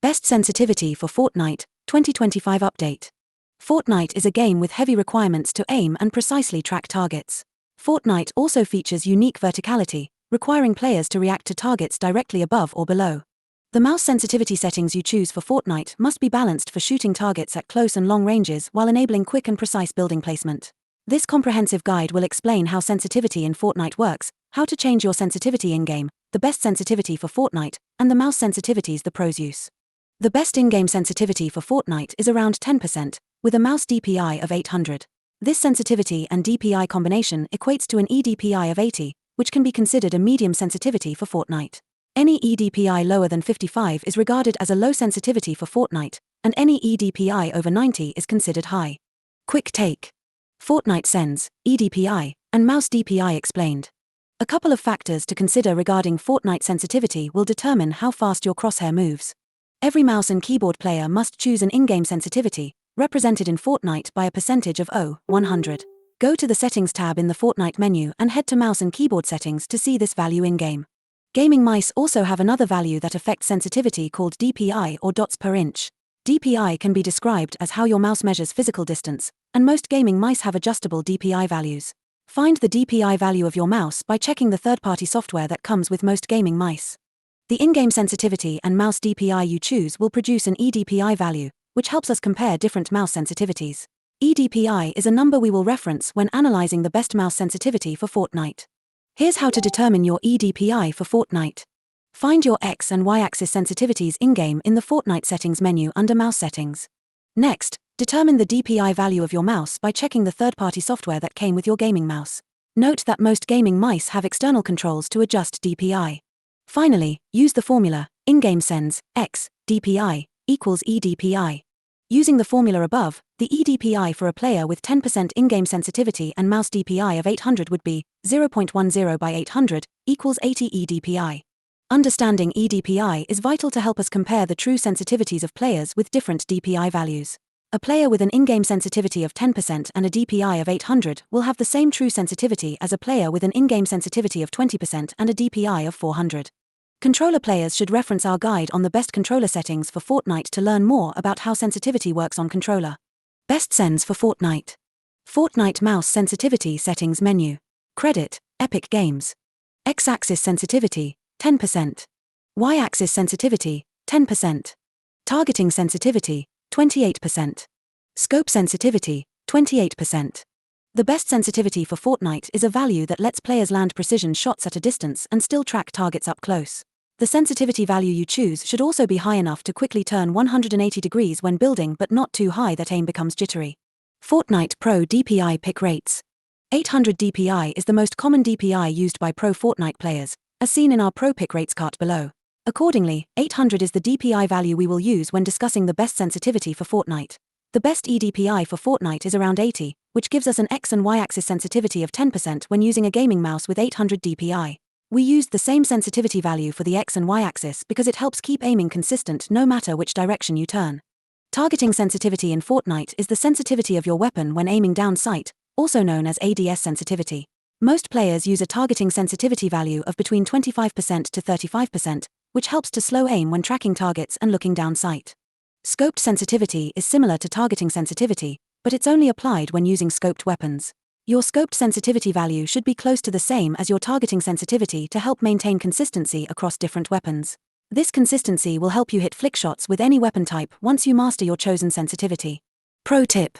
Best sensitivity for Fortnite, 2025 update. Fortnite is a game with heavy requirements to aim and precisely track targets. Fortnite also features unique verticality, requiring players to react to targets directly above or below. The mouse sensitivity settings you choose for Fortnite must be balanced for shooting targets at close and long ranges while enabling quick and precise building placement. This comprehensive guide will explain how sensitivity in Fortnite works, how to change your sensitivity in-game, the best sensitivity for Fortnite, and the mouse sensitivities the pros use. The best in-game sensitivity for Fortnite is around 10%, with a mouse DPI of 800. This sensitivity and DPI combination equates to an eDPI of 80, which can be considered a medium sensitivity for Fortnite. Any eDPI lower than 55 is regarded as a low sensitivity for Fortnite, and any eDPI over 90 is considered high. Quick take. Fortnite Sens, eDPI, and mouse DPI explained. A couple of factors to consider regarding Fortnite sensitivity will determine how fast your crosshair moves. Every mouse and keyboard player must choose an in-game sensitivity, represented in Fortnite by a percentage of 100. Go to the Settings tab in the Fortnite menu and head to Mouse and Keyboard Settings to see this value in-game. Gaming mice also have another value that affects sensitivity called DPI or dots per inch. DPI can be described as how your mouse measures physical distance, and most gaming mice have adjustable DPI values. Find the DPI value of your mouse by checking the third-party software that comes with most gaming mice. The in-game sensitivity and mouse DPI you choose will produce an eDPI value, which helps us compare different mouse sensitivities. eDPI is a number we will reference when analyzing the best mouse sensitivity for Fortnite. Here's how to determine your eDPI for Fortnite. Find your X and Y axis sensitivities in-game in the Fortnite settings menu under Mouse Settings. Next, determine the DPI value of your mouse by checking the third-party software that came with your gaming mouse. Note that most gaming mice have external controls to adjust DPI. Finally, use the formula, in-game sens, X, DPI, equals eDPI. Using the formula above, the eDPI for a player with 10% in-game sensitivity and mouse DPI of 800 would be 0.10 by 800 equals 80 eDPI. Understanding eDPI is vital to help us compare the true sensitivities of players with different DPI values. A player with an in-game sensitivity of 10% and a DPI of 800 will have the same true sensitivity as a player with an in-game sensitivity of 20% and a DPI of 400. Controller players should reference our guide on the best controller settings for Fortnite to learn more about how sensitivity works on controller. Best sens for Fortnite. Fortnite mouse sensitivity settings menu. Credit, Epic Games. X-axis sensitivity, 10%. Y-axis sensitivity, 10%. Targeting sensitivity, 28%. Scope sensitivity, 28%. The best sensitivity for Fortnite is a value that lets players land precision shots at a distance and still track targets up close. The sensitivity value you choose should also be high enough to quickly turn 180 degrees when building but not too high that aim becomes jittery. Fortnite Pro DPI pick rates. 800 DPI is the most common DPI used by pro Fortnite players, as seen in our Pro pick rates chart below. Accordingly, 800 is the DPI value we will use when discussing the best sensitivity for Fortnite. The best eDPI for Fortnite is around 80, which gives us an X and Y axis sensitivity of 10% when using a gaming mouse with 800 DPI. We used the same sensitivity value for the X and Y axis because it helps keep aiming consistent no matter which direction you turn. Targeting sensitivity in Fortnite is the sensitivity of your weapon when aiming down sight, also known as ADS sensitivity. Most players use a targeting sensitivity value of between 25% to 35%, which helps to slow aim when tracking targets and looking down sight. Scoped sensitivity is similar to targeting sensitivity, but it's only applied when using scoped weapons. Your scoped sensitivity value should be close to the same as your targeting sensitivity to help maintain consistency across different weapons. This consistency will help you hit flick shots with any weapon type once you master your chosen sensitivity. Pro tip.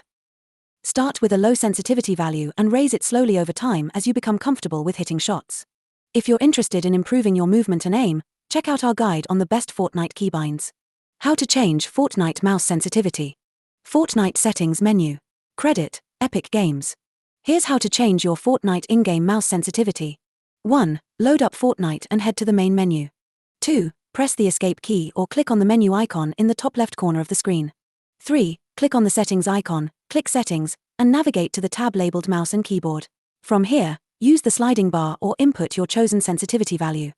Start with a low sensitivity value and raise it slowly over time as you become comfortable with hitting shots. If you're interested in improving your movement and aim, check out our guide on the best Fortnite keybinds. How to change Fortnite mouse sensitivity. Fortnite settings menu. Credit, Epic Games. Here's how to change your Fortnite in-game mouse sensitivity. 1. Load up Fortnite and head to the main menu. 2. Press the escape key or click on the menu icon in the top left corner of the screen. 3. Click on the settings icon, click Settings, and navigate to the tab labeled Mouse and Keyboard. From here, use the sliding bar or input your chosen sensitivity value.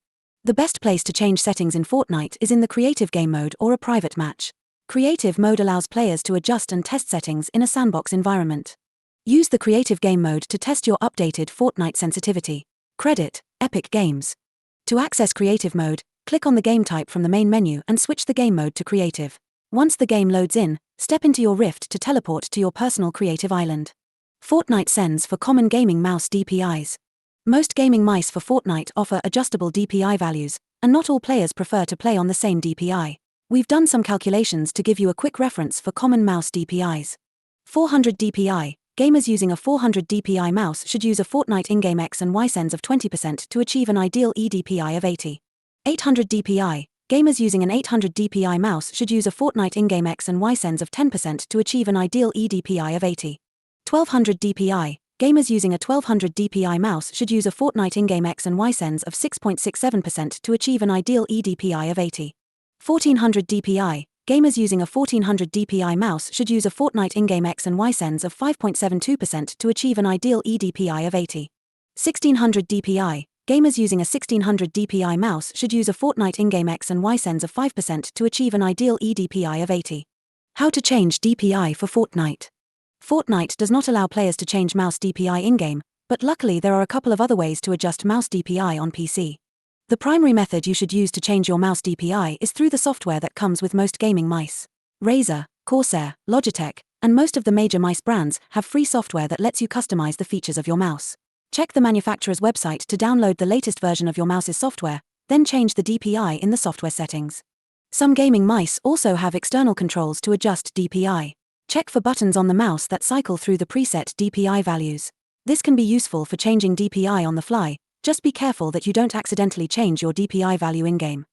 The best place to change settings in Fortnite is in the creative game mode or a private match. Creative mode allows players to adjust and test settings in a sandbox environment. Use the creative game mode to test your updated Fortnite sensitivity. Credit, Epic Games. To access creative mode, Click on the game type from the main menu and switch the game mode to Creative. Once the game loads in, step into your Rift to teleport to your personal creative island. Fortnite sends for common gaming mouse DPIs. Most gaming mice for Fortnite offer adjustable DPI values, and not all players prefer to play on the same DPI. We've done some calculations to give you a quick reference for common mouse DPIs. 400 DPI. Gamers using a 400 DPI mouse should use a Fortnite in-game X and Y sends of 20% to achieve an ideal eDPI of 80. 800 DPI. Gamers using an 800 DPI mouse should use a Fortnite in-game X and Y sends of 10% to achieve an ideal eDPI of 80. 1200 DPI. Gamers using a 1200 DPI mouse should use a Fortnite in-game X and Y sends of 6.67% to achieve an ideal eDPI of 80. 1400 DPI. Gamers using a 1400 DPI mouse should use a Fortnite in-game X and Y sends of 5.72% to achieve an ideal eDPI of 80. 1600 DPI. Gamers using a 1600 DPI mouse should use a Fortnite in-game X and Y sends of 5% to achieve an ideal eDPI of 80. How to change DPI for Fortnite. Fortnite does not allow players to change mouse DPI in-game, but luckily there are a couple of other ways to adjust mouse DPI on PC. The primary method you should use to change your mouse DPI is through the software that comes with most gaming mice. Razer, Corsair, Logitech, and most of the major mice brands have free software that lets you customize the features of your mouse. Check the manufacturer's website to download the latest version of your mouse's software, then change the DPI in the software settings. Some gaming mice also have external controls to adjust DPI. Check for buttons on the mouse that cycle through the preset DPI values. This can be useful for changing DPI on the fly. Just be careful that you don't accidentally change your DPI value in-game.